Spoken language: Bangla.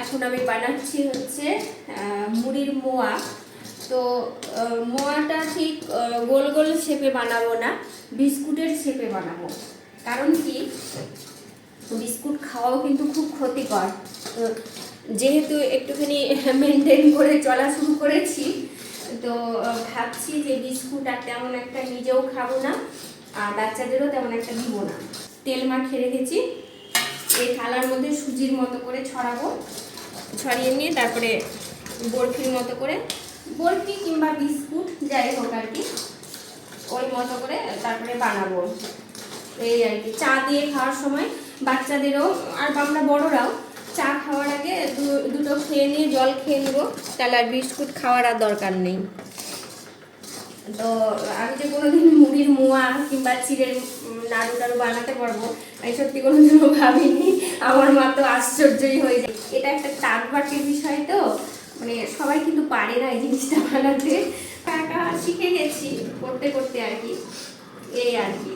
এখন আমি বানাচ্ছি হচ্ছে মুড়ির মোয়া। তো মোয়াটা ঠিক গোল গোল শেপে বানাবো না, বিস্কুটের শেপে বানাবো। কারণ কি, বিস্কুট খাওয়াও কিন্তু খুব ক্ষতিকর। তো যেহেতু একটুখানি মেনটেন করে চলা শুরু করেছি, তো ভাবছি যে বিস্কুট আর তেমন একটা নিজেও খাবো না, আর বাচ্চাদেরও তেমন একটা দিব না। তেল মাখিয়ে রেখেছি, এই থালার মধ্যে সুজির মতো করে ছড়াবো, ছড়িয়ে নিয়ে তারপরে বরফির মতো করে, বরফি কিংবা বিস্কুট যাই হোক আর কি, ওই মতো করে তারপরে বানাবো। এই আর কি, চা দিয়ে খাওয়ার সময় বাচ্চাদেরও আর আমরা বড়রাও চা খাওয়ার আগে দুটো খেয়ে নিয়ে জল খেয়ে নেবো, তাহলে আর বিস্কুট খাওয়ার আর দরকার নেই। তো আমি যে কোনোদিন মুড়ির মোয়া কিংবা চিড়ের নাড়ু টাড়ু বানাতে পারবো আমি সত্যি কোনোদিনও ভাবিনি। আমার মা তো আশ্চর্যই হয়ে যায়। এটা একটা টাটবাটির বিষয়, তো মানে সবাই কিন্তু পারে না এই জিনিসটা বানাতে। একা শিখে গেছি করতে করতে আর কি, এই আর কি।